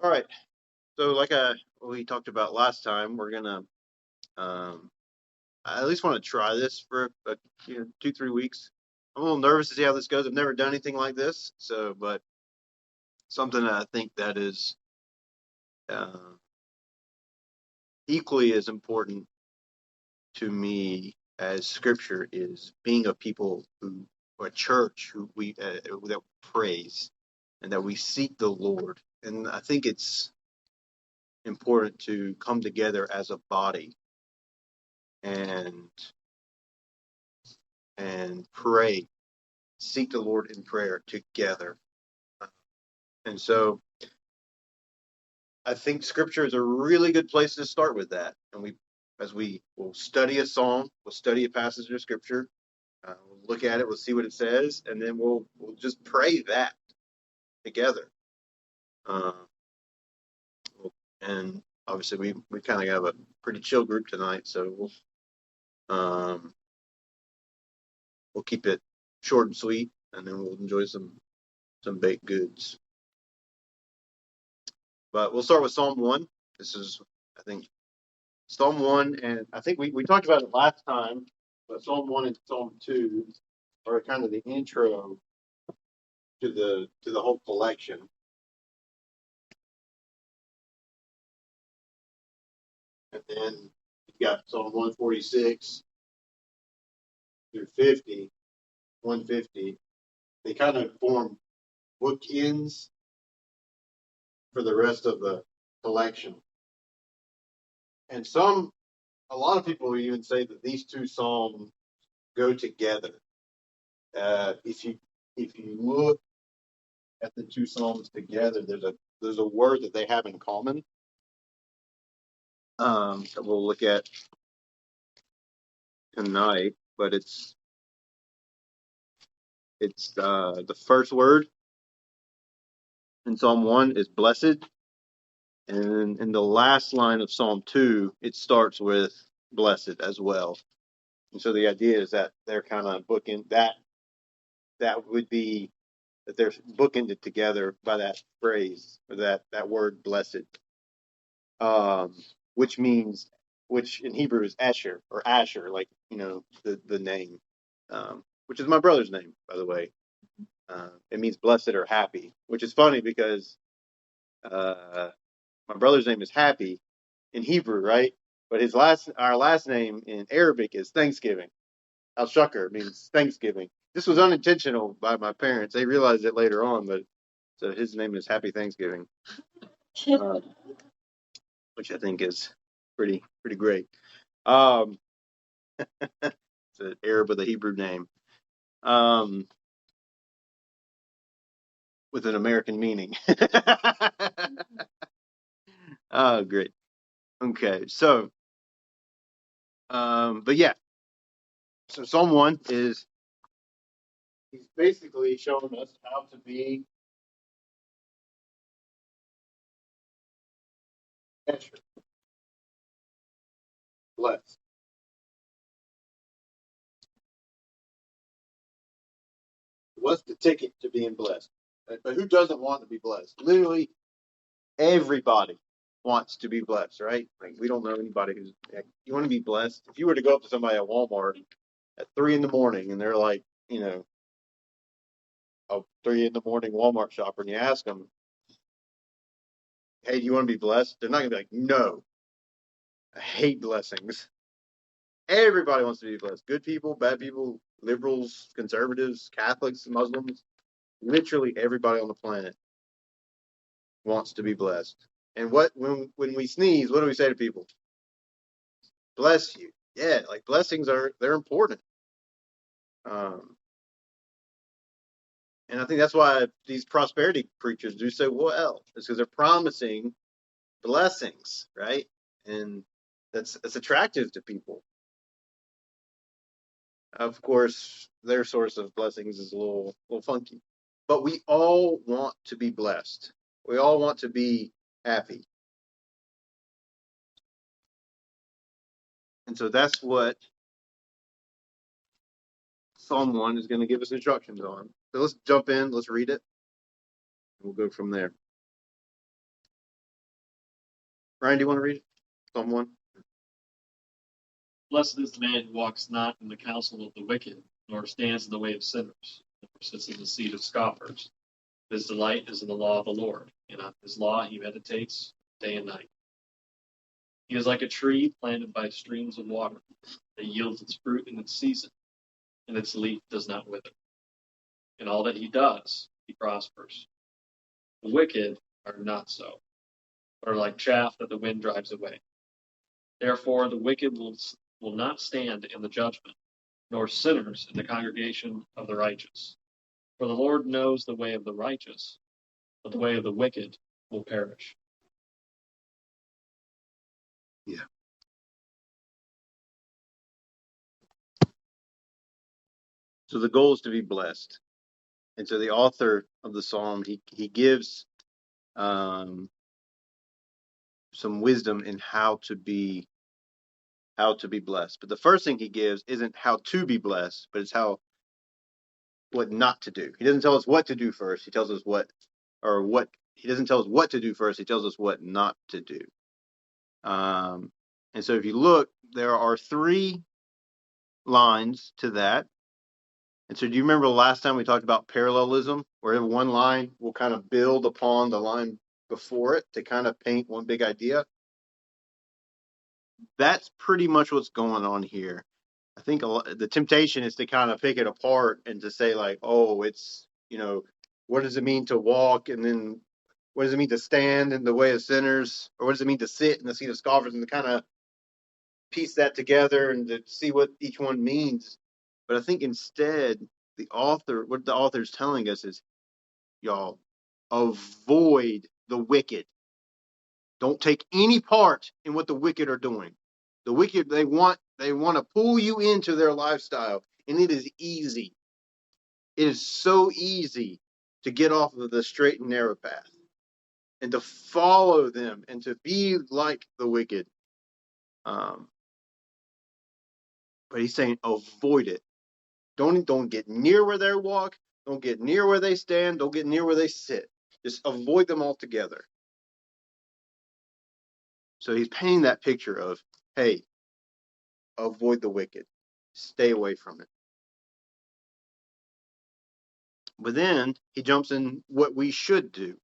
All right. So, like we talked about last time, we're gonna I at least want to try this for 2, 3 weeks. I'm a little nervous to see how this goes. I've never done anything like this, so but something that I think that is uh, equally as important to me as Scripture is being a people who, or a church who that praise and that we seek the Lord. And I think it's important to come together as a body and pray, seek the Lord in prayer together. And so I think Scripture is a really good place to start with that. And as we will study a psalm, we'll study a passage of Scripture, we'll look at it, we'll see what it says, and then we'll just pray that together. Uh, and obviously, we kind of have a pretty chill group tonight, so we'll keep it short and sweet, and then we'll enjoy some baked goods. But we'll start with Psalm 1. This is, I think, Psalm 1, and I think we talked about it last time, but Psalm 1 and Psalm 2 are kind of the intro to the whole collection. And then you've got Psalm 146 through 50, 150. They kind of form bookends for the rest of the collection. And a lot of people even say that these two psalms go together. If you look at the two psalms together, there's a word that they have in common that we'll look at tonight, but it's the first word in Psalm 1 is blessed, and in the last line of Psalm 2, it starts with blessed as well. And so the idea is that they're kind of booking that would be that they're bookended together by that phrase or that word blessed, um, which means which in Hebrew is Asher or Asher, like the name, which is my brother's name, by the way. It means blessed or happy, which is funny because my brother's name is Happy in Hebrew, right? But our last name in Arabic is Thanksgiving. Al Shukr means Thanksgiving. This was unintentional by my parents. They realized it later on, but so his name is Happy Thanksgiving, uh, which I think is pretty great. Um, it's an Arab with a Hebrew name, um, with an American meaning. Oh, great. Okay, so, but yeah, so Psalm 1 is he's basically showing us how to be extra blessed. What's the ticket to being blessed? But who doesn't want to be blessed? Literally everybody wants to be blessed, right? Like we don't know anybody who's you want to be blessed. If you were to go up to somebody at Walmart at 3 in the morning and they're like, a 3 in the morning Walmart shopper, and you ask them, "Hey, do you want to be blessed?" They're not gonna be like, "No, I hate blessings." Everybody wants to be blessed. Good people, bad people, liberals, conservatives, Catholics, Muslims. Literally everybody on the planet wants to be blessed. And when we sneeze, what do we say to people? Bless you. Yeah, like blessings they're important. Um, and I think that's why these prosperity preachers do so well. Is because they're promising blessings, right? And that's attractive to people. Of course, their source of blessings is a little funky, but we all want to be blessed. We all want to be happy, and so that's what Psalm 1 is going to give us instructions on. So let's jump in. Let's read it. And we'll go from there. Ryan, do you want to read it? Psalm 1? Blessed is the man who walks not in the counsel of the wicked, nor stands in the way of sinners, nor sits in the seat of scoffers. His delight is in the law of the Lord, and on his law he meditates day and night. He is like a tree planted by streams of water that yields its fruit in its season, and its leaf does not wither. In all that he does, he prospers. The wicked are not so, but are like chaff that the wind drives away. Therefore, the wicked will not stand in the judgment, nor sinners in the congregation of the righteous. For the Lord knows the way of the righteous, but the way of the wicked will perish. Yeah. So the goal is to be blessed. And so the author of the psalm, he gives some wisdom in how to be blessed. But the first thing he gives isn't how to be blessed, but it's what not to do. He doesn't tell us what to do first. He tells us he doesn't tell us what to do first. He tells us what not to do. And so if you look, there are 3 lines to that. And so do you remember the last time we talked about parallelism, where one line will kind of build upon the line before it to kind of paint one big idea? That's pretty much what's going on here. I think the temptation is to kind of pick it apart and to say like, oh, it's, what does it mean to walk? And then what does it mean to stand in the way of sinners? Or what does it mean to sit in the seat of scoffers? And to kind of piece that together and to see what each one means. But I think instead, what the author is telling us is, y'all, avoid the wicked. Don't take any part in what the wicked are doing. The wicked, they want to pull you into their lifestyle, and it is easy. It is so easy to get off of the straight and narrow path and to follow them and to be like the wicked. But he's saying avoid it. Don't get near where they walk. Don't get near where they stand. Don't get near where they sit. Just avoid them altogether. So he's painting that picture of, hey, avoid the wicked. Stay away from it. But then he jumps in what we should do.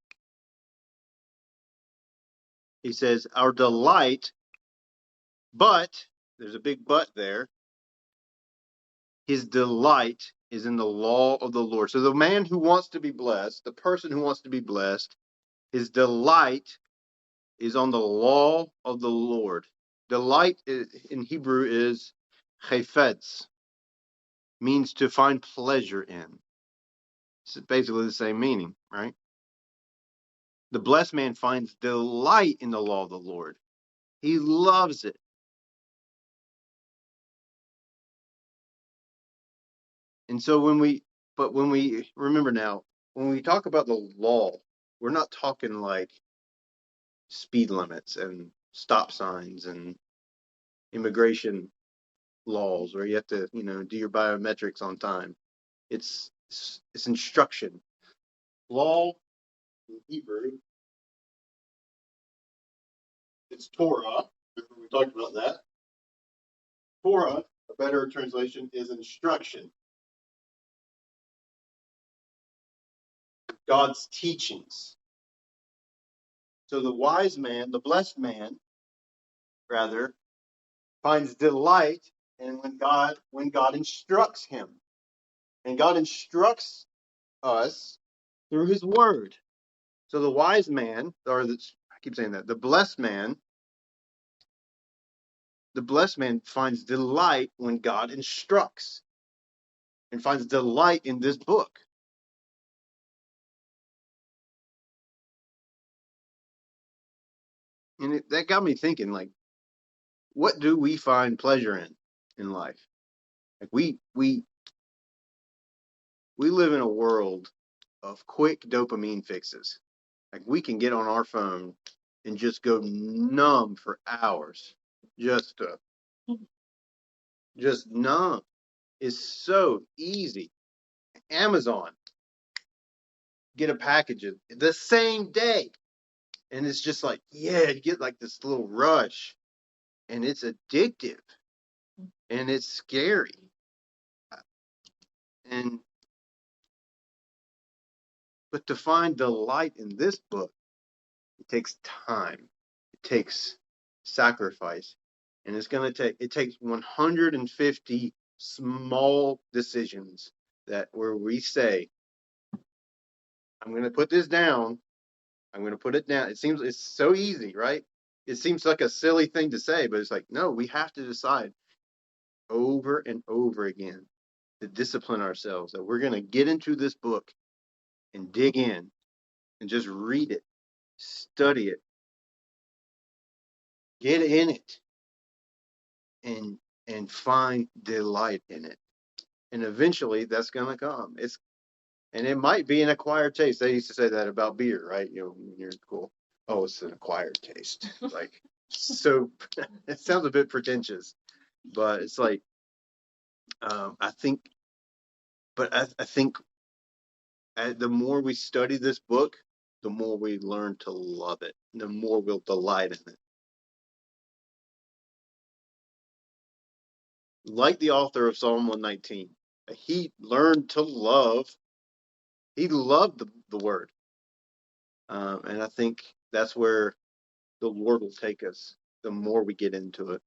He says, our delight, but, there's a big but there, his delight is in the law of the Lord. So the man who wants to be blessed, the person who wants to be blessed, his delight is on the law of the Lord. Delight in Hebrew is chayfetz, means to find pleasure in. It's basically the same meaning, right? The blessed man finds delight in the law of the Lord. He loves it. And so when we remember now, when we talk about the law, we're not talking like speed limits and stop signs and immigration laws where you have to, do your biometrics on time. It's instruction. Law in Hebrew, it's Torah. Remember we talked about that. Torah, a better translation, is instruction. God's teachings. So the wise man, the blessed man, rather, finds delight in when God instructs him. And God instructs us through his word. So the wise man, I keep saying that, the blessed man finds delight when God instructs and finds delight in this book. And that got me thinking, like, what do we find pleasure in life? Like we live in a world of quick dopamine fixes. Like we can get on our phone and just go numb for hours. Just numb. It's so easy. Amazon, get a package the same day. And it's just like, yeah, you get like this little rush, and it's addictive, and it's scary. And but to find delight in this book, it takes time, it takes sacrifice, and it takes 150 small decisions that where we say, I'm going to put this down. I'm going to put it down. It seems it's so easy, right? It seems like a silly thing to say, but it's like, no, we have to decide over and over again to discipline ourselves that we're going to get into this book and dig in and just read it, study it, get in it, and find delight in it. And eventually that's going to come. And it might be an acquired taste. They used to say that about beer, right? You know, when you're in school. Oh, it's an acquired taste. Like, so it sounds a bit pretentious, but it's like, I think, but I think the more we study this book, the more we learn to love it, the more we'll delight in it. Like the author of Psalm 119, he learned to love, he loved the word. And I think that's where the Lord will take us the more we get into it.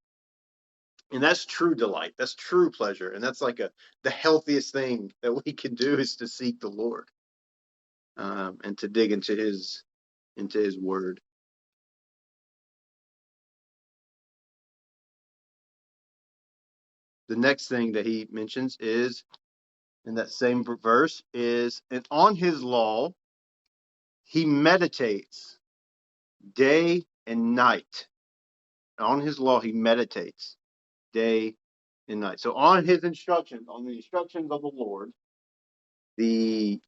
And that's true delight. That's true pleasure. And that's like the healthiest thing that we can do is to seek the Lord, and to dig into his word. The next thing that he mentions is in that same verse is, and on his law he meditates day and night. On his law he meditates day and night. So on his instructions, on the instructions of the Lord, the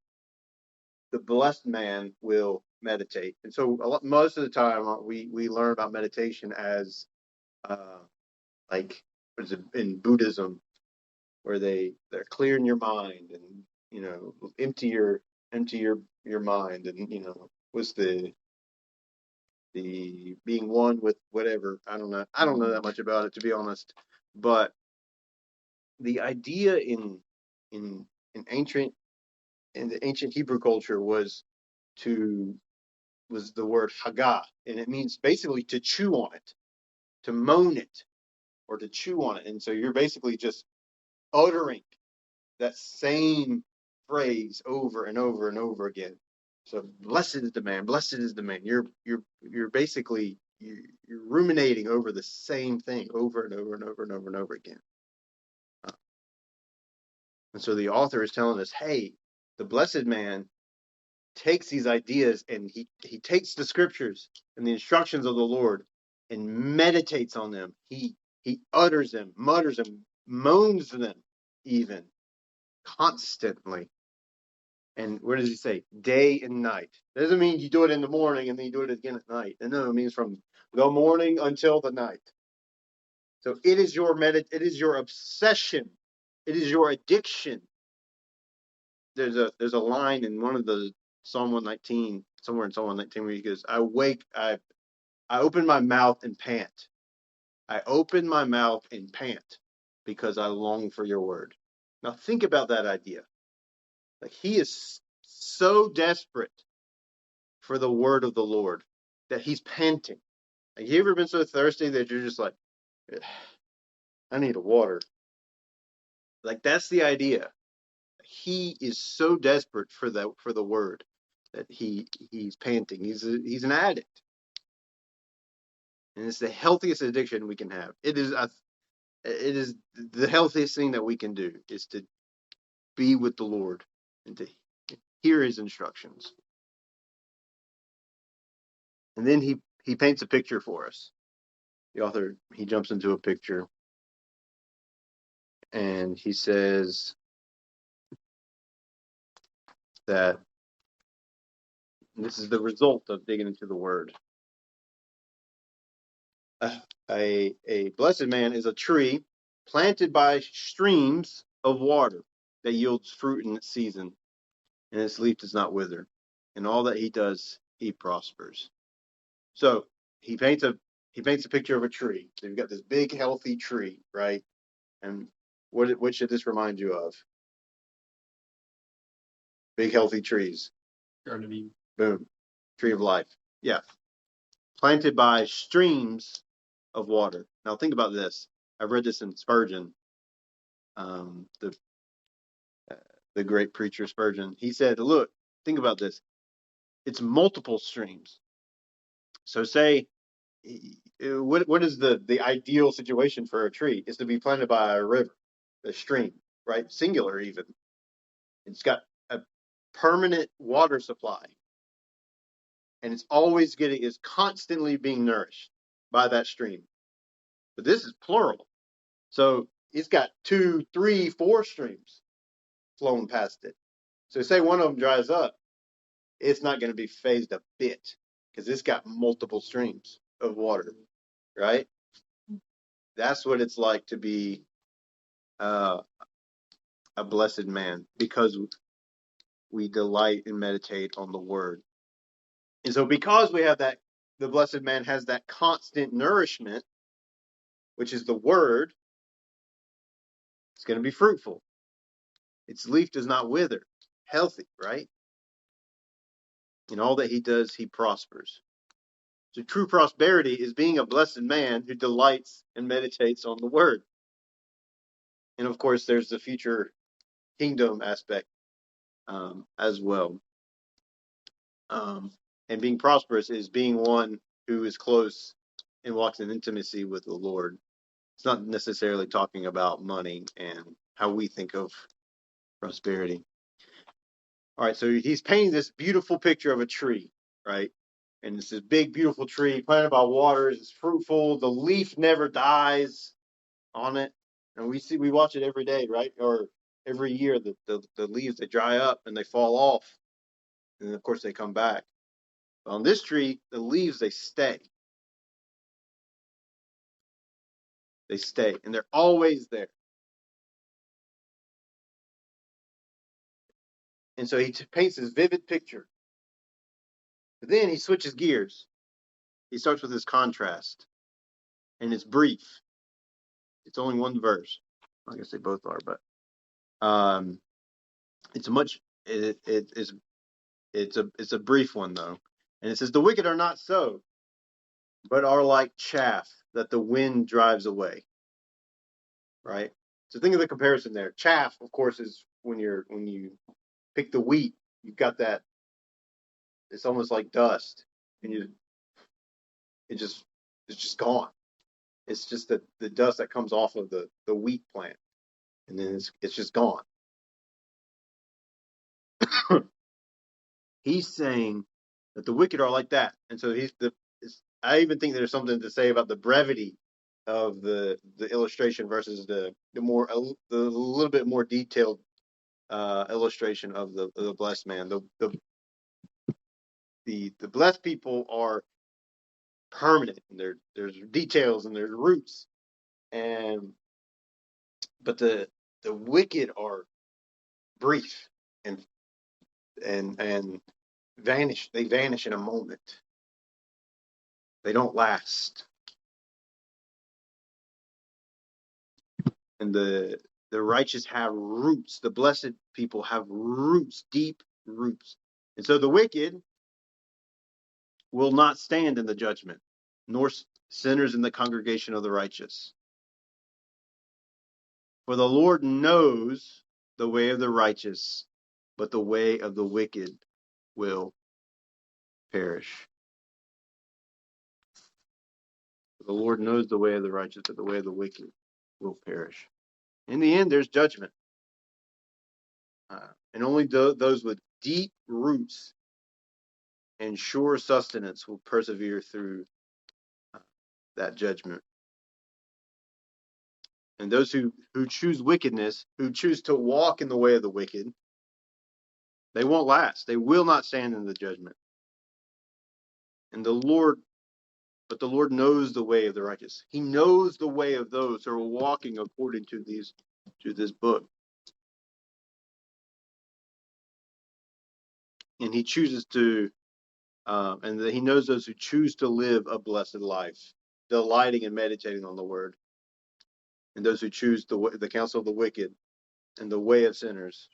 blessed man will meditate. And so most of the time we learn about meditation as like what is it in Buddhism, where they're clearing your mind and empty your mind, and was the being one with whatever. I don't know that much about it, to be honest, but the idea in in ancient in the ancient Hebrew culture was the word haggah, and it means basically to chew on it, to moan it, or to chew on it. And so you're basically just uttering that same phrase over and over and over again. So blessed is the man, blessed is the man. You're basically you're ruminating over the same thing over and over and over and over and over again. And so the author is telling us, hey, the blessed man takes these ideas and he takes the scriptures and the instructions of the Lord and meditates on them. He utters them, mutters them, moans them even constantly. And where does he say? Day and night. It doesn't mean you do it in the morning and then you do it again at night. No, it means from the morning until the night. So it is your obsession. It is your addiction. There's a line in one of the Psalm 119, somewhere in Psalm 119, where he goes, I open my mouth and pant. I open my mouth and pant because I long for your word. Now think about that idea. Like, he is so desperate for the word of the Lord that he's panting. Like, you ever been so thirsty that you're just like, I need a water? Like, that's the idea. He is so desperate for the word that he's panting. He's an addict, and it's the healthiest addiction we can have. It is the healthiest thing that we can do, is to be with the Lord and to hear his instructions. And then he paints a picture for us. The author, he jumps into a picture and he says that this is the result of digging into the word. A blessed man is a tree planted by streams of water that yields fruit in its season, and its leaf does not wither. And all that he does, he prospers. So he paints a picture of a tree. So you've got this big, healthy tree, right? And what should this remind you of? Big, healthy trees. Garden of Eden. Boom. Tree of life. Yeah. Planted by streams of water. Now think about this. I've read this in Spurgeon, the great preacher Spurgeon. He said, "Look, think about this. It's multiple streams. So say, what is the ideal situation for a tree? Is to be planted by a river, a stream, right? Singular even. It's got a permanent water supply, and is constantly being nourished by that stream. But this is plural, so it's got 2, 3, 4 streams flowing past it. So say one of them dries up, it's not going to be phased a bit because it's got multiple streams of water, right? That's what it's like to be a blessed man, because we delight and meditate on the word. And so because we have that, the blessed man has that constant nourishment, which is the word, it's going to be fruitful. Its leaf does not wither. Healthy, right? In all that he does, he prospers. So true prosperity is being a blessed man who delights and meditates on the word. And of course, there's the future kingdom aspect as well. And being prosperous is being one who is close and walks in intimacy with the Lord. It's not necessarily talking about money and how we think of prosperity. All right, so he's painting this beautiful picture of a tree, right? And it's this big, beautiful tree planted by waters. It's fruitful. The leaf never dies on it, and we watch it every day, right? Or every year, the leaves, they dry up and they fall off, and then of course they come back. But on this tree, the leaves, they stay. They stay, and they're always there. And so he paints this vivid picture. But then he switches gears. He starts with this contrast, and it's brief. It's only one verse. I guess they both are, but it's it's a brief one though. And it says, "The wicked are not so, but are like chaff that the wind drives away." Right. So think of the comparison there. Chaff, of course, is when you pick the wheat, you've got that. It's almost like dust, and it's just gone. It's just the dust that comes off of the wheat plant, and then it's just gone. He's saying that the wicked are like that, and so I even think there's something to say about the brevity of the illustration versus the little bit more detailed illustration of the blessed man. The blessed people are permanent. And there's details and there's roots, but the wicked are brief and vanish. They vanish in a moment. They don't last. And the righteous have roots. The blessed people have roots, deep roots. And so the wicked will not stand in the judgment, nor sinners in the congregation of the righteous. For the Lord knows the way of the righteous, but the way of the wicked will perish. The Lord knows the way of the righteous, but the way of the wicked will perish. In the end, there's judgment. And only those with deep roots and sure sustenance will persevere through that judgment. And those who choose wickedness, who choose to walk in the way of the wicked, they won't last. They will not stand in the judgment. And the Lord knows the way of the righteous. He knows the way of those who are walking according to this book. And he chooses to And that he knows those who choose to live a blessed life, delighting and meditating on the word, and those who choose the counsel of the wicked and the way of sinners,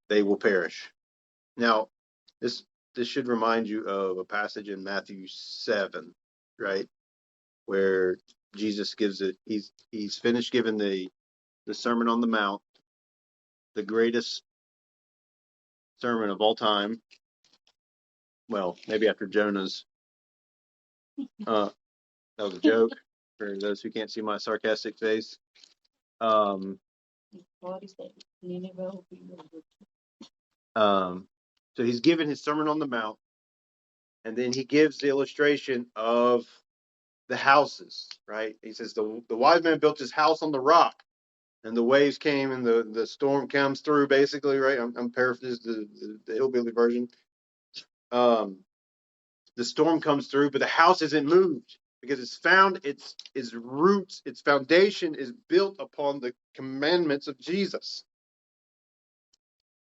they will perish. Now, this should remind you of a passage in Matthew 7, right, where Jesus gives it. He's finished giving the Sermon on the Mount, the greatest sermon of all time. Well, maybe after Jonah's. That was a joke for those who can't see my sarcastic face. So he's given his Sermon on the Mount, and then he gives the illustration of the houses, right? He says the wise man built his house on the rock, and the waves came and the storm comes through, basically, right? I'm paraphrasing the hillbilly version. The storm comes through, but the house isn't moved because it's found its roots, its foundation is built upon the commandments of Jesus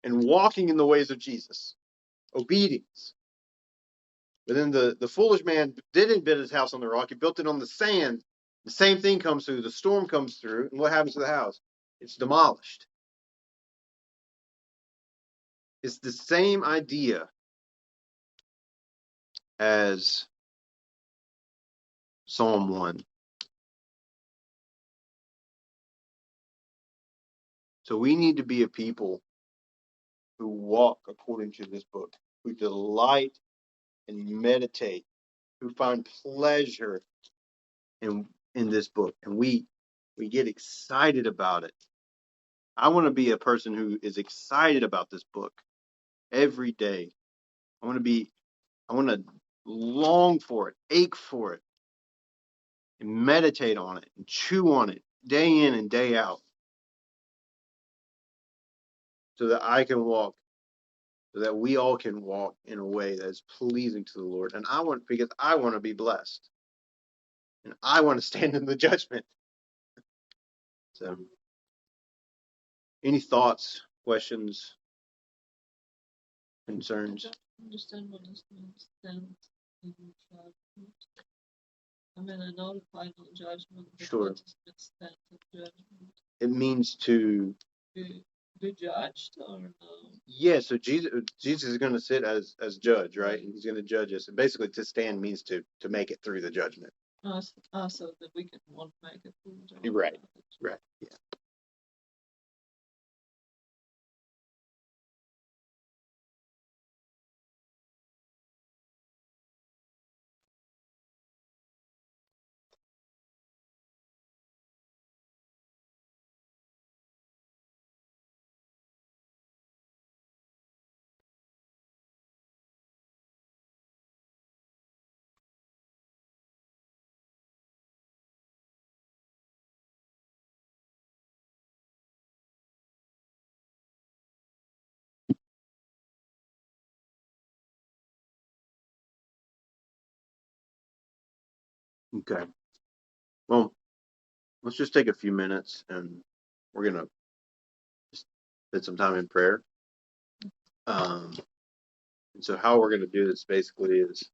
and walking in the ways of Jesus, obedience. But then the foolish man didn't build his house on the rock; he built it on the sand. The same thing comes through. The storm comes through, and what happens to the house? It's demolished. It's the same idea as Psalm 1. So we need to be a people who walk according to this book, who delight and meditate, who find pleasure in this book, and we get excited about it. I want to be a person who is excited about this book every day. I want to long for it, ache for it, and meditate on it, and chew on it day in and day out, so that I can walk, so that we all can walk in a way that is pleasing to the Lord. And because I want to be blessed, and I want to stand in the judgment. So, any thoughts, questions, concerns? Understand what this means. I mean, I know the final judgment. Sure. Judgment? It means to be judged, or no? Yeah. So Jesus is going to sit as judge, right? And he's going to judge us. And basically, to stand means to make it through the judgment. So that we can want to make it through the judgment. Right. Right. Yeah. Okay. Well, let's just take a few minutes, and we're gonna spend some time in prayer. And so how we're going to do this basically is